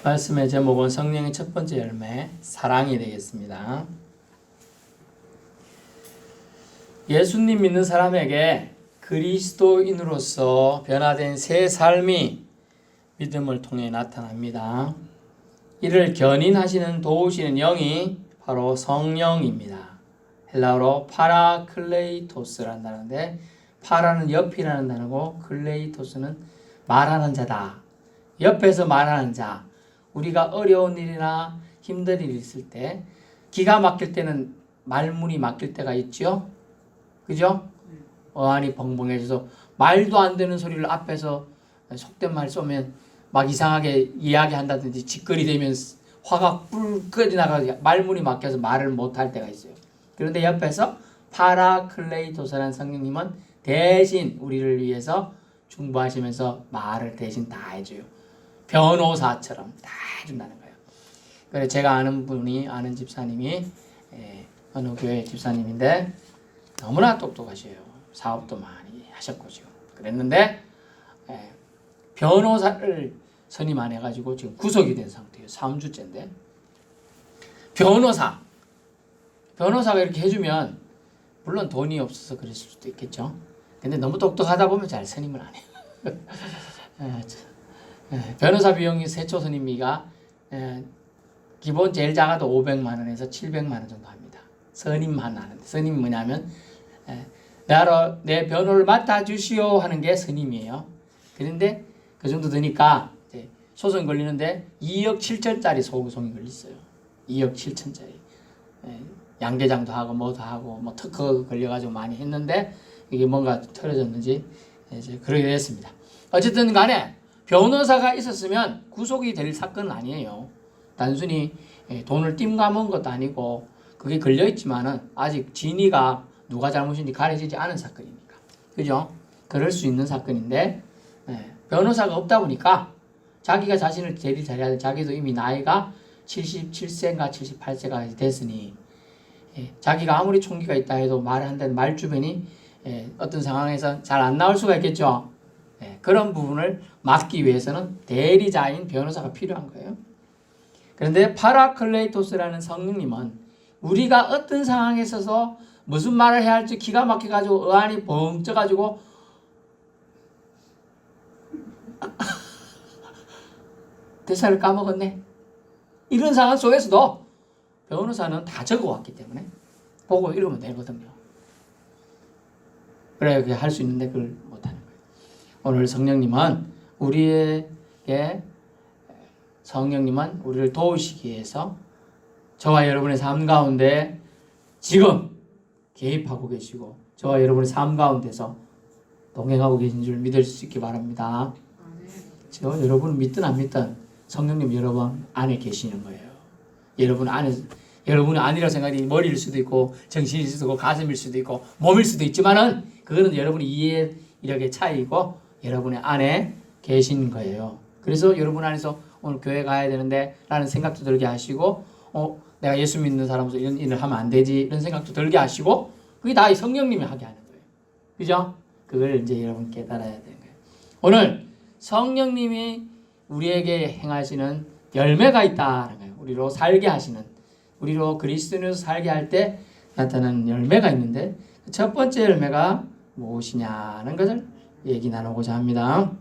말씀의 제목은 성령의 첫 번째 열매, 사랑이 되겠습니다. 예수님 믿는 사람에게 그리스도인으로서 변화된 새 삶이 믿음을 통해 나타납니다. 이를 견인하시는 도우시는 영이 바로 성령입니다. 헬라어로 파라클레이토스라는 단어인데, 파라는 옆이라는 단어고 클레이토스는 말하는 자다. 옆에서 말하는 자. 우리가 어려운 일이나 힘든 일이 있을 때, 기가 막힐 때는 말문이 막힐 때가 있죠. 그죠? 어안이 벙벙해져서 말도 안 되는 소리를 앞에서 속된 말 쏘면 막 이상하게 이야기한다든지 짓거리 되면 화가 뿔 나가서 말문이 막혀서 말을 못할 때가 있어요. 그런데 옆에서 파라클레이토스라는 성령님은 대신 우리를 위해서 중보하시면서 말을 대신 다 해줘요. 변호사처럼 다 해준다는 거예요. 그래서 제가 아는 집사님이 어느 교회 집사님인데 너무나 똑똑하셔요. 사업도 많이 하셨고 지금 그랬는데 변호사를 선임 안 해가지고 지금 구속이 된 상태예요. 3주째인데 변호사가 이렇게 해주면 물론 돈이 없어서 그랬을 수도 있겠죠. 근데 너무 똑똑하다 보면 잘 선임을 안 해요. 변호사 비용이 세초 선임비가 기본 제일 작아도 500만 원에서 700만 원 정도 합니다. 선임만 하는데, 선임이 뭐냐면 내 변호를 맡아주시오 하는 게 선임이에요. 그런데 그 정도 되니까 이제 소송이 걸리는데 2억 7천짜리 소송이 걸렸어요. 2억 7천짜리. 양계장도 하고 뭐도 하고 뭐 특허 걸려가지고 많이 했는데 이게 뭔가 틀어졌는지 이제 그러게 됐습니다. 어쨌든 간에 변호사가 있었으면 구속이 될 사건은 아니에요. 단순히 돈을 띵감은 것도 아니고 그게 걸려있지만은 아직 진위가 누가 잘못인지 가려지지 않은 사건이니까. 그죠? 그럴 수 있는 사건인데 변호사가 없다 보니까 자기가 자신을 제일 잘해야 돼. 자기도 이미 나이가 77세인가 78세가 됐으니 자기가 아무리 총기가 있다 해도 말한다는 말 주변이 어떤 상황에서 잘 안 나올 수가 있겠죠. 그런 부분을 막기 위해서는 대리자인 변호사가 필요한 거예요. 그런데 파라클레이토스라는 성령님은 우리가 어떤 상황에 있어서 무슨 말을 해야 할지 기가 막혀가지고 어안이 벙 쪄가지고 대사를 까먹었네. 이런 상황 속에서도 변호사는 다 적어왔기 때문에 보고 읽으면 되거든요. 그래야 그게 할 수 있는데 그걸 못하는 거예요. 오늘 성령님은 우리를 도우시기 위해서 저와 여러분의 삶 가운데 지금 개입하고 계시고 저와 여러분의 삶 가운데서 동행하고 계신 줄 믿을 수 있기 바랍니다. 저 여러분은 믿든 안 믿든 성령님 여러분 안에 계시는 거예요. 여러분이 아니라 생각이 머리일 수도 있고 정신일 수도 있고 가슴일 수도 있고 몸일 수도 있지만은 그거는 여러분의 이해력의 차이고 여러분의 안에 계신 거예요. 그래서 여러분 안에서 오늘 교회 가야 되는데 라는 생각도 들게 하시고 내가 예수 믿는 사람으로서 이런 일을 하면 안 되지 이런 생각도 들게 하시고 그게 다 성령님이 하게 하는 거예요. 그죠? 그걸 이제 여러분 깨달아야 되는 거예요. 오늘 성령님이 우리에게 행하시는 열매가 있다는 거예요. 우리로 살게 하시는, 우리로 그리스도인으로서 살게 할 때 나타나는 열매가 있는데 첫 번째 열매가 무엇이냐는 것을 얘기 나누고자 합니다.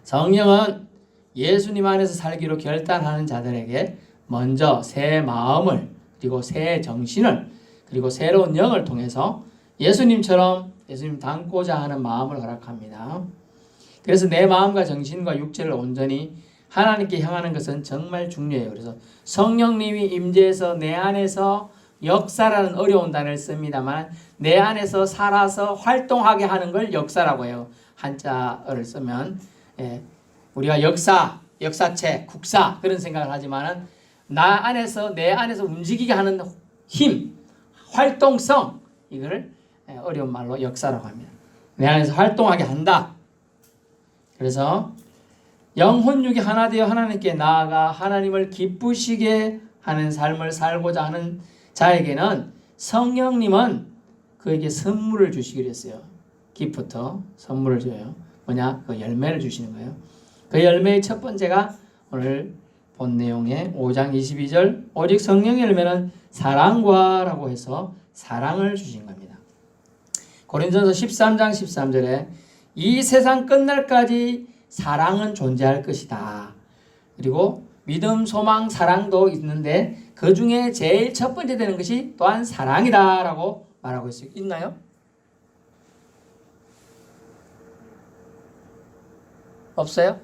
성령은 예수님 안에서 살기로 결단하는 자들에게 먼저 새 마음을 그리고 새 정신을 그리고 새로운 영을 통해서 예수님처럼 예수님 닮고자 하는 마음을 허락합니다. 그래서 내 마음과 정신과 육체를 온전히 하나님께 향하는 것은 정말 중요해요. 그래서 성령님이 임재해서 내 안에서 역사라는 어려운 단어를 씁니다만 내 안에서 살아서 활동하게 하는 걸 역사라고 해요. 한자어를 쓰면 우리가 역사체, 국사 그런 생각을 하지만은 내 안에서 움직이게 하는 힘, 활동성 이거를 어려운 말로 역사라고 합니다. 내 안에서 활동하게 한다. 그래서 영혼육이 하나 되어 하나님께 나아가 하나님을 기쁘시게 하는 삶을 살고자 하는 자에게는 성령님은 그에게 선물을 주시기로 했어요. 기프터, 선물을 줘요. 뭐냐? 그 열매를 주시는 거예요. 그 열매의 첫 번째가 오늘 본 내용의 5장 22절 오직 성령의 열매는 사랑과 라고 해서 사랑을 주신 겁니다. 고린도전서 13장 13절에 이 세상 끝날까지 사랑은 존재할 것이다. 그리고 믿음, 소망, 사랑도 있는데 그 중에 제일 첫 번째 되는 것이 또한 사랑이다 라고 말하고 있나요? 없어요?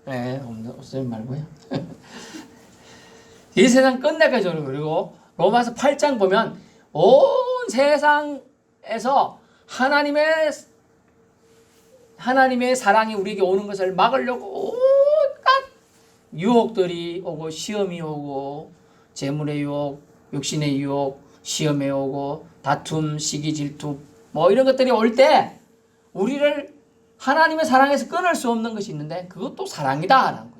네, 없어요 말고요. 이 세상 끝날까지. 그리고 로마서 8장 보면 온 세상에서 하나님의 사랑이 우리에게 오는 것을 막으려고 온갖 유혹들이 오고, 시험이 오고, 재물의 유혹, 육신의 유혹, 시험에 오고, 다툼, 시기, 질투 뭐 이런 것들이 올 때 우리를 하나님의 사랑에서 끊을 수 없는 것이 있는데 그것도 사랑이다라는 거예요.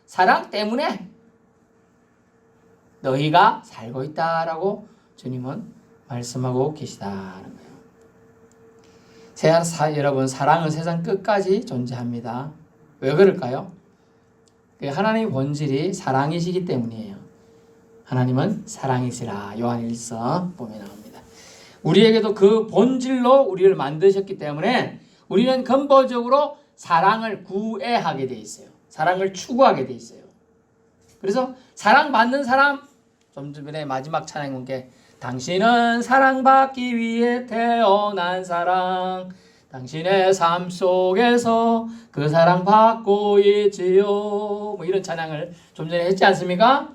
사랑 때문에 너희가 살고 있다라고 주님은 말씀하고 계시다는 거예요. 여러분, 사랑은 세상 끝까지 존재합니다. 왜 그럴까요? 하나님의 본질이 사랑이시기 때문이에요. 하나님은 사랑이시라. 요한일서 보면 나옵니다. 우리에게도 그 본질로 우리를 만드셨기 때문에 우리는 근본적으로 사랑을 구애하게 돼 있어요. 사랑을 추구하게 돼 있어요. 그래서 사랑받는 사람, 좀 전에 마지막 찬양 문게 당신은 사랑받기 위해 태어난 사랑, 당신의 삶 속에서 그 사랑 받고 있지요. 뭐 이런 찬양을 좀 전에 했지 않습니까?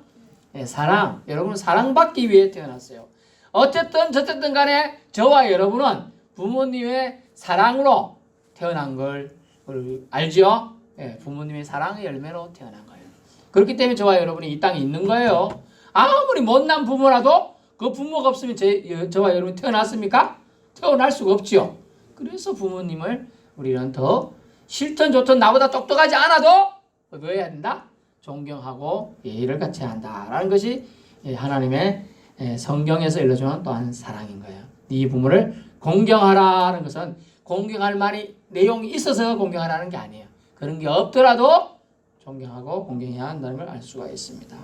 네, 사랑. 여러분은 사랑받기 위해 태어났어요. 어쨌든 저쨌든 간에 저와 여러분은 부모님의 사랑으로 태어난 걸 알죠? 네, 부모님의 사랑의 열매로 태어난 거예요. 그렇기 때문에 저와 여러분이 이 땅에 있는 거예요. 아무리 못난 부모라도 그 부모가 없으면 저와 여러분이 태어났습니까? 태어날 수가 없죠. 그래서 부모님을 우리는 더 싫든 좋든 나보다 똑똑하지 않아도 뭐 해야 된다? 존경하고 예의를 갖춰야 한다라는 것이 하나님의 성경에서 일러주는 또한 사랑인 거예요. 네 부모를 공경하라는 것은 공경할 말이 내용이 있어서 공경하라는 게 아니에요. 그런 게 없더라도 존경하고 공경해야 한다는 걸 알 수가 있습니다.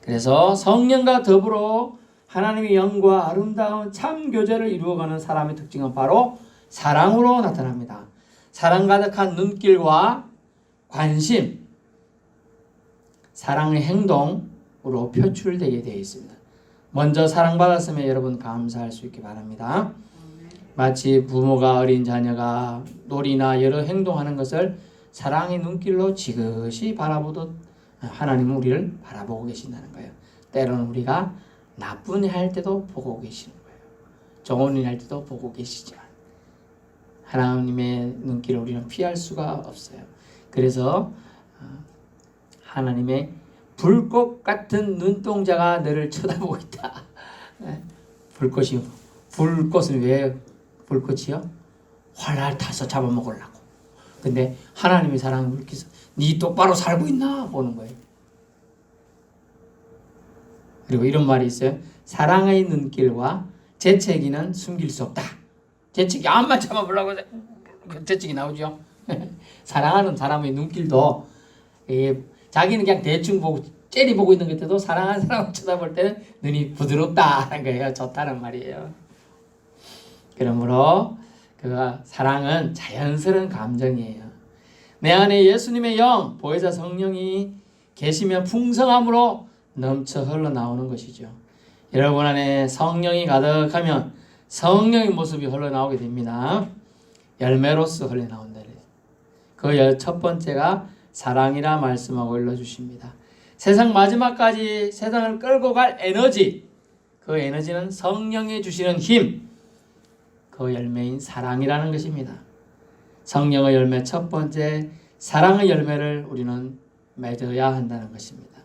그래서 성령과 더불어 하나님의 영과 아름다운 참 교제를 이루어가는 사람의 특징은 바로 사랑으로 나타납니다. 사랑 가득한 눈길과 관심, 사랑의 행동으로 표출되게 되어 있습니다. 먼저 사랑받았으면 여러분 감사할 수 있기 바랍니다. 마치 부모가 어린 자녀가 놀이나 여러 행동하는 것을 사랑의 눈길로 지그시 바라보듯 하나님은 우리를 바라보고 계신다는 거예요. 때로는 우리가 나쁜 일 할 때도 보고 계시는 거예요. 좋은 일 할 때도 보고 계시지만 하나님의 눈길을 우리는 피할 수가 없어요. 그래서 하나님의 불꽃 같은 눈동자가 너를 쳐다보고 있다. 불꽃은 왜 불꽃이요? 활알 타서 잡아먹으려고. 근데 하나님의 사랑의 불꽃은 네 똑바로 살고 있나 보는 거예요. 그리고 이런 말이 있어요. 사랑의 눈길과 재채기는 숨길 수 없다. 재채기 암만 참아보려고 재채기 나오죠. 사랑하는 사람의 눈길도 자기는 그냥 대충 보고 째리 보고 있는 것 같아도 사랑하는 사람을 쳐다볼 때는 눈이 부드럽다는 거예요. 좋다는 말이에요. 그러므로 그 사랑은 자연스러운 감정이에요. 내 안에 예수님의 영, 보혜사 성령이 계시면 풍성함으로 넘쳐 흘러나오는 것이죠. 여러분 안에 성령이 가득하면 성령의 모습이 흘러나오게 됩니다. 열매로서 흘러나온다. 그 첫 번째가 사랑이라 말씀하고 일러주십니다. 세상 마지막까지 세상을 끌고 갈 에너지, 그 에너지는 성령이 주시는 힘, 그 열매인 사랑이라는 것입니다. 성령의 열매 첫 번째, 사랑의 열매를 우리는 맺어야 한다는 것입니다.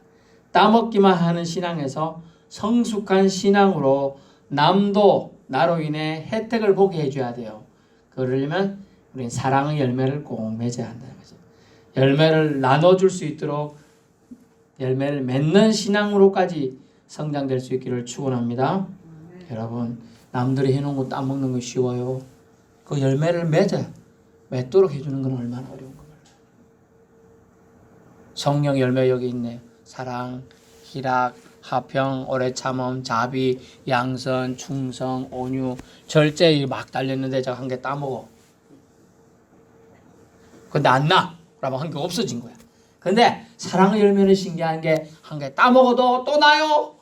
따먹기만 하는 신앙에서 성숙한 신앙으로 남도 나로 인해 혜택을 보게 해줘야 돼요. 그러려면 우리는 사랑의 열매를 꼭 맺어야 한다는 거죠. 열매를 나눠줄 수 있도록 열매를 맺는 신앙으로까지 성장될 수 있기를 축원합니다. 여러분, 남들이 해놓은 거 따먹는 거 쉬워요. 그 열매를 맺도록 해주는 건 얼마나 어려운 거예요. 성령 열매 여기 있네. 사랑, 희락, 화평, 오래 참음, 자비, 양선, 충성, 온유, 절제 막 달렸는데 제가 한 개 따먹어. 근데 안 나. 그러면 한 개 없어진 거야. 근데 사랑의 열매는 신기한 게 한 개 따먹어도 또 나요.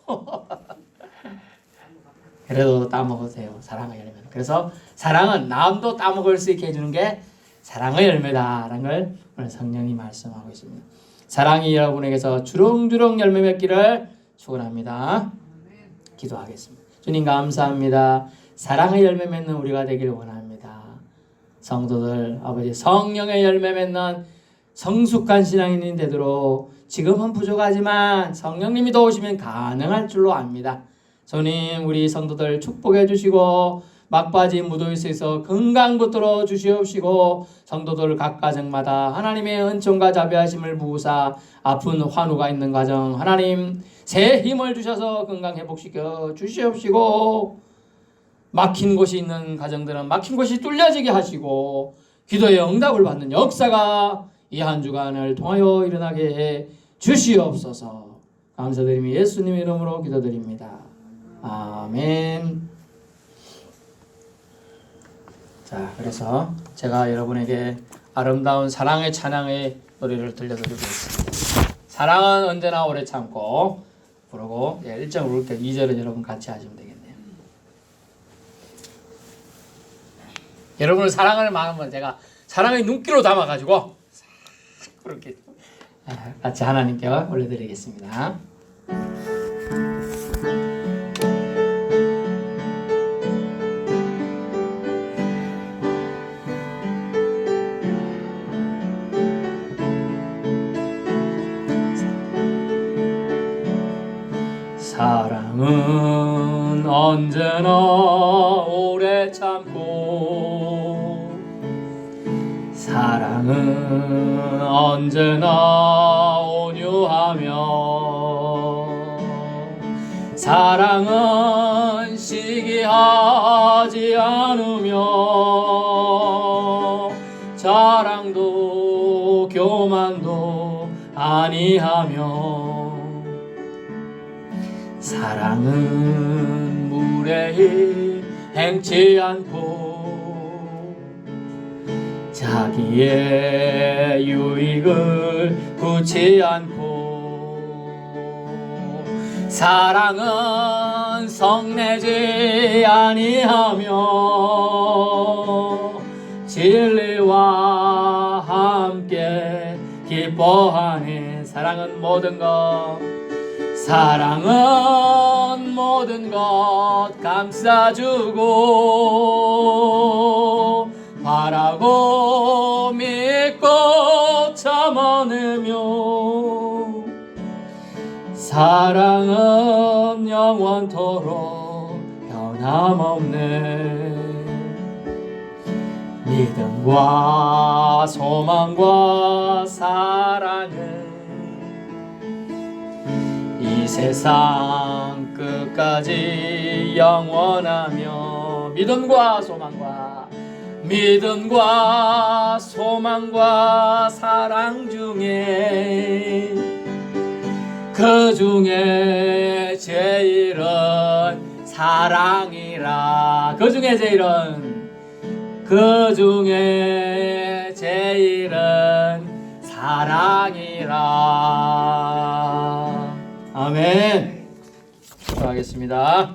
그래도 따먹어도 돼요. 사랑의 열매는. 그래서 사랑은 남도 따먹을 수 있게 해주는 게 사랑의 열매다라는 걸 오늘 성령이 말씀하고 있습니다. 사랑이 여러분에게서 주렁주렁 열매 맺기를 축원합니다. 기도하겠습니다. 주님 감사합니다. 사랑의 열매 맺는 우리가 되기를 원합니다. 성도들 아버지 성령의 열매 맺는 성숙한 신앙인이 되도록 지금은 부족하지만 성령님이 도우시면 가능할 줄로 압니다. 주님 우리 성도들 축복해 주시고 막바지 무도에서 건강 붙들어 주시옵시고 성도들 각 가정마다 하나님의 은총과 자비하심을 부으사 아픈 환우가 있는 가정 하나님 새 힘을 주셔서 건강 회복시켜 주시옵시고 막힌 곳이 있는 가정들은 막힌 곳이 뚫려지게 하시고 기도의 응답을 받는 역사가 이 한 주간을 통하여 일어나게 해 주시옵소서. 감사드리며 예수님의 이름으로 기도드립니다. 아멘. 자, 그래서 제가 여러분에게 아름다운 사랑의 찬양의 노래를 들려드리고 있습니다. 사랑은 언제나 오래 참고 부르고 1절 부를 때 2절은 여러분 같이 하시면 되겠네요. 여러분을 사랑을 마음은 제가 사랑의 눈길로 담아가지고 그렇게 같이 하나님께 올려드리겠습니다. 사랑은 언제나 오래 참고 사랑은 언제나 온유하며 사랑은 시기하지 않으며 자랑도 교만도 아니하며 사랑은 무례히 행치 않고 자기의 유익을 구치 않고 사랑은 성내지 아니하며 진리와 함께 기뻐하니 사랑은 모든 것 사랑은 모든 것 감싸주고 바라고 믿고 참아내며 사랑은 영원토록 변함없네. 믿음과 소망과 사랑은 이 세상 끝까지 영원하며 믿음과 소망과 사랑 중에 그 중에 제일은 사랑이라 그 중에 제일은 사랑이라. 아멘. 기도하겠습니다.